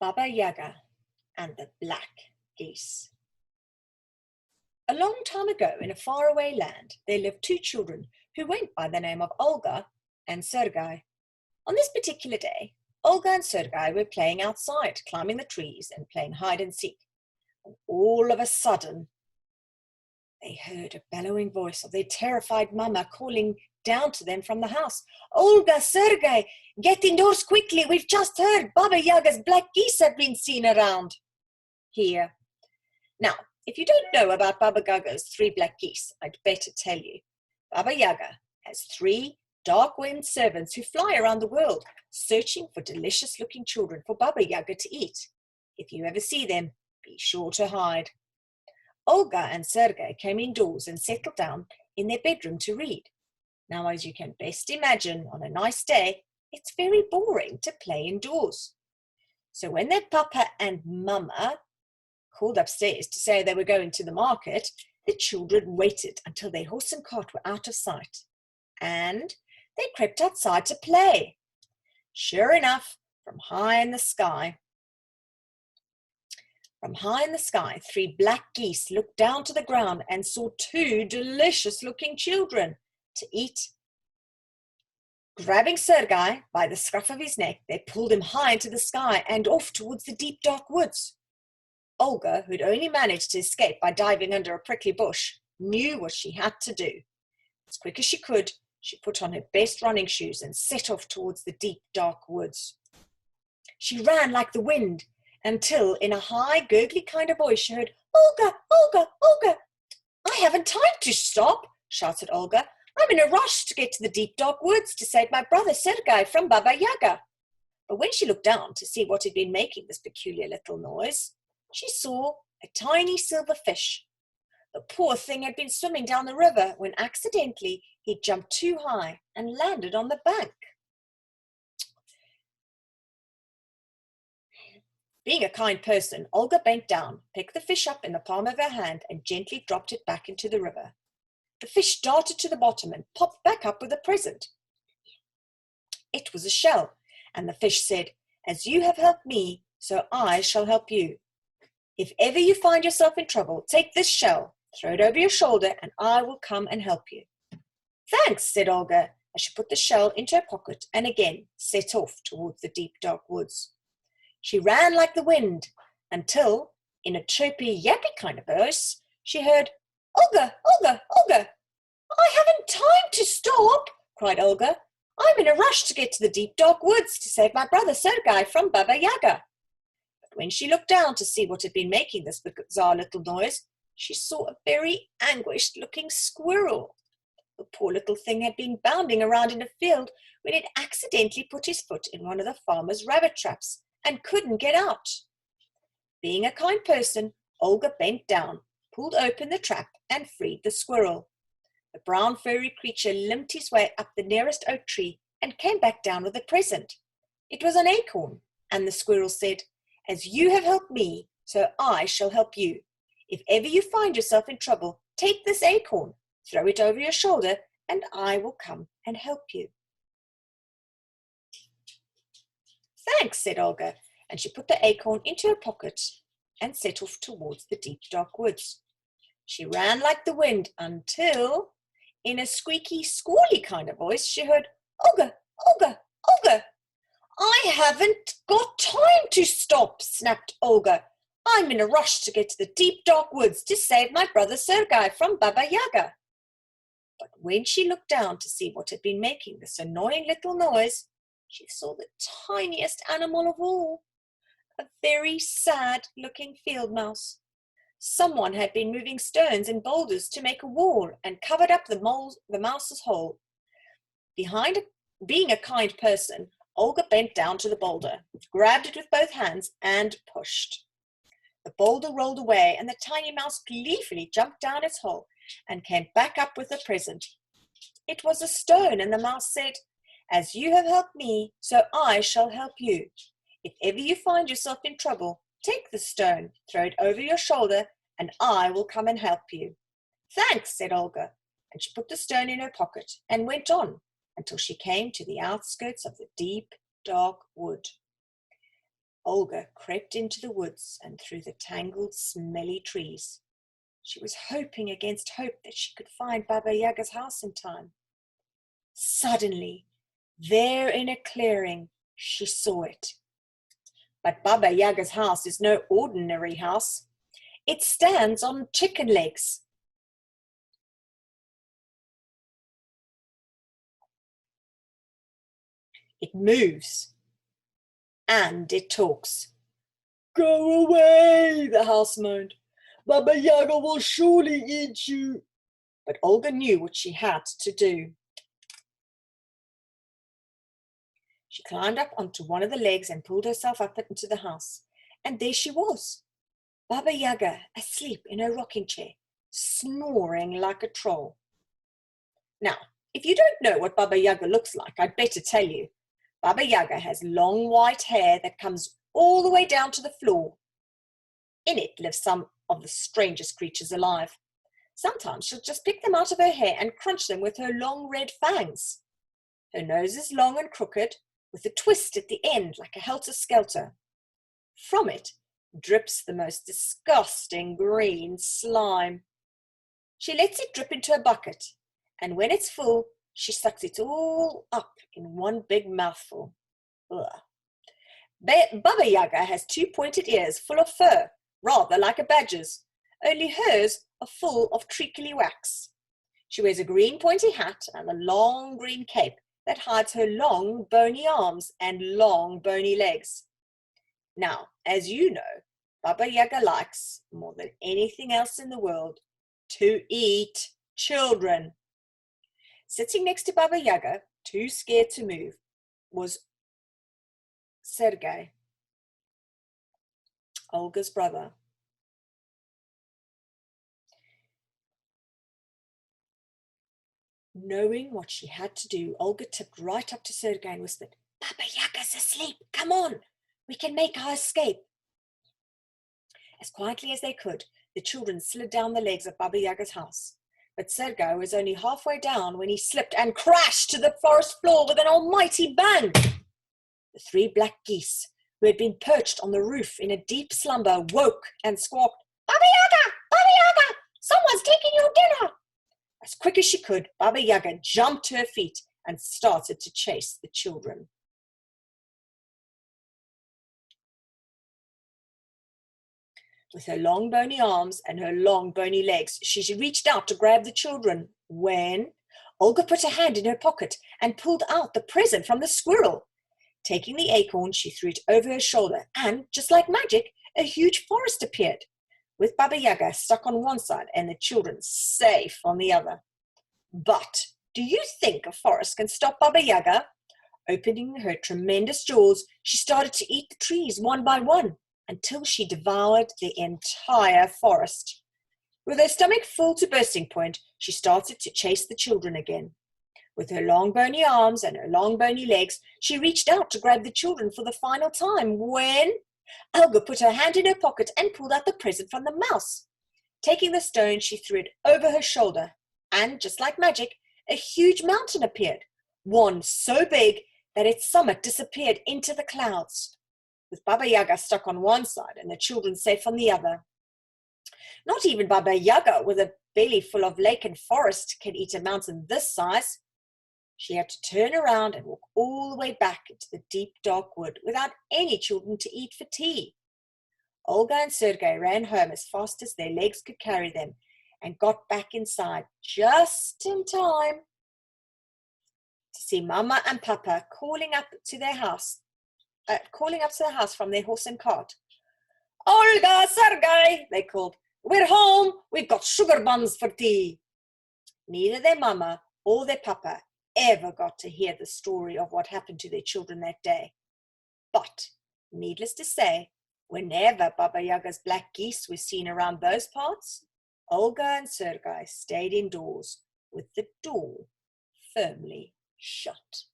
Baba Yaga and the Black Geese. A long time ago, in a faraway land, there lived two children who went by the name of Olga and Sergei. On this particular day, Olga and Sergei were playing outside, climbing the trees and playing hide and seek. And all of a sudden, they heard a bellowing voice of their terrified mama calling down to them from the house. "Olga, Sergei, get indoors quickly. We've just heard Baba Yaga's black geese have been seen around here." Now, if you don't know about Baba Yaga's 3 black geese, I'd better tell you. Baba Yaga has 3 dark-winged servants who fly around the world, searching for delicious-looking children for Baba Yaga to eat. If you ever see them, be sure to hide. Olga and Sergei came indoors and settled down in their bedroom to read. Now, as you can best imagine, on a nice day, it's very boring to play indoors. So when their papa and mama called upstairs to say they were going to the market, the children waited until their horse and cart were out of sight. And they crept outside to play. Sure enough, from high in the sky, 3 black geese looked down to the ground and saw 2 delicious-looking children to eat. Grabbing Sergei by the scruff of his neck, they pulled him high into the sky and off towards the deep, dark woods. Olga, who'd only managed to escape by diving under a prickly bush, knew what she had to do. As quick as she could, she put on her best running shoes and set off towards the deep, dark woods. She ran like the wind until, in a high, gurgly kind of voice, she heard, "Olga, Olga, Olga!" "I haven't time to stop," shouted Olga. "I'm in a rush to get to the deep, dark woods to save my brother Sergei from Baba Yaga." But when she looked down to see what had been making this peculiar little noise, she saw a tiny silver fish. The poor thing had been swimming down the river when accidentally he jumped too high and landed on the bank. Being a kind person, Olga bent down, picked the fish up in the palm of her hand, and gently dropped it back into the river. The fish darted to the bottom and popped back up with a present. It was a shell, and the fish said, "As you have helped me, so I shall help you. If ever you find yourself in trouble, take this shell, throw it over your shoulder, and I will come and help you." "Thanks," said Olga, as she put the shell into her pocket and again set off towards the deep, dark woods. She ran like the wind until, in a chirpy, yappy kind of voice, she heard, "Olga, Olga, Olga!" "I haven't time to stop," cried Olga. "I'm in a rush to get to the deep, dark woods to save my brother Sergei from Baba Yaga." But when she looked down to see what had been making this bizarre little noise, she saw a very anguished-looking squirrel. The poor little thing had been bounding around in a field when it accidentally put his foot in one of the farmer's rabbit traps and couldn't get out. Being a kind person, Olga bent down, pulled open the trap, and freed the squirrel. The brown furry creature limped his way up the nearest oak tree and came back down with a present. It was an acorn, and the squirrel said, "As you have helped me, so I shall help you. If ever you find yourself in trouble, take this acorn, throw it over your shoulder, and I will come and help you." "Thanks," said Olga, and she put the acorn into her pocket and set off towards the deep, dark woods. She ran like the wind until, in a squeaky, squally kind of voice, she heard, "Olga, Olga, Olga!" "I haven't got time to stop," snapped Olga. "I'm in a rush to get to the deep, dark woods to save my brother Sergei from Baba Yaga." But when she looked down to see what had been making this annoying little noise, she saw the tiniest animal of all, a very sad-looking field mouse. Someone had been moving stones and boulders to make a wall and covered up the mouse's hole. Being a kind person, Olga bent down to the boulder, grabbed it with both hands, and pushed. The boulder rolled away, and the tiny mouse gleefully jumped down its hole and came back up with a present. It was a stone, and the mouse said, "As you have helped me, so I shall help you. If ever you find yourself in trouble, take the stone, throw it over your shoulder, and I will come and help you." "Thanks," said Olga, and she put the stone in her pocket and went on until she came to the outskirts of the deep, dark wood. Olga crept into the woods and through the tangled, smelly trees. She was hoping against hope that she could find Baba Yaga's house in time. Suddenly, there in a clearing, she saw it. But Baba Yaga's house is no ordinary house. It stands on chicken legs. It moves and it talks. "Go away," the house moaned. "Baba Yaga will surely eat you." But Olga knew what she had to do. She climbed up onto one of the legs and pulled herself up into the house. And there she was, Baba Yaga, asleep in her rocking chair, snoring like a troll. Now, if you don't know what Baba Yaga looks like, I'd better tell you. Baba Yaga has long white hair that comes all the way down to the floor. In it live some of the strangest creatures alive. Sometimes she'll just pick them out of her hair and crunch them with her long red fangs. Her nose is long and crooked, with a twist at the end like a helter-skelter. From it drips the most disgusting green slime. She lets it drip into a bucket, and when it's full, she sucks it all up in one big mouthful. Ugh. Baba Yaga has two pointed ears full of fur, rather like a badger's, only hers are full of treacly wax. She wears a green pointy hat and a long green cape that hides her long bony arms and long bony legs. Now, as you know, Baba Yaga likes, more than anything else in the world, to eat children. Sitting next to Baba Yaga, too scared to move, was Sergei, Olga's brother. Knowing what she had to do, Olga tipped right up to Sergei and whispered, "Baba Yaga's asleep. Come on, we can make our escape." As quietly as they could, the children slid down the legs of Baba Yaga's house. But Sergei was only halfway down when he slipped and crashed to the forest floor with an almighty bang. The three black geese, who had been perched on the roof in a deep slumber, woke and squawked, "Baba Yaga! Baba Yaga! Someone's taking your dinner!" As quick as she could, Baba Yaga jumped to her feet and started to chase the children. With her long bony arms and her long bony legs, she reached out to grab the children when Olga put her hand in her pocket and pulled out the present from the squirrel. Taking the acorn, she threw it over her shoulder and, just like magic, a huge forest appeared, with Baba Yaga stuck on one side and the children safe on the other. But do you think a forest can stop Baba Yaga? Opening her tremendous jaws, she started to eat the trees one by one until she devoured the entire forest. With her stomach full to bursting point, she started to chase the children again. With her long bony arms and her long bony legs, she reached out to grab the children for the final time when Olga put her hand in her pocket and pulled out the present from the mouse. Taking the stone, she threw it over her shoulder, and just like magic, a huge mountain appeared, one so big that its summit disappeared into the clouds, with Baba Yaga stuck on one side and the children safe on the other. Not even Baba Yaga, with a belly full of lake and forest, can eat a mountain this size. She had to turn around and walk all the way back into the deep, dark wood without any children to eat for tea. Olga and Sergei ran home as fast as their legs could carry them and got back inside just in time to see Mama and Papa calling up to the house from their horse and cart. "Olga, Sergei," they called, "we're home. We've got sugar buns for tea." Neither their mama or their papa ever got to hear the story of what happened to their children that day. But, needless to say, whenever Baba Yaga's black geese were seen around those parts, Olga and Sergei stayed indoors with the door firmly shut.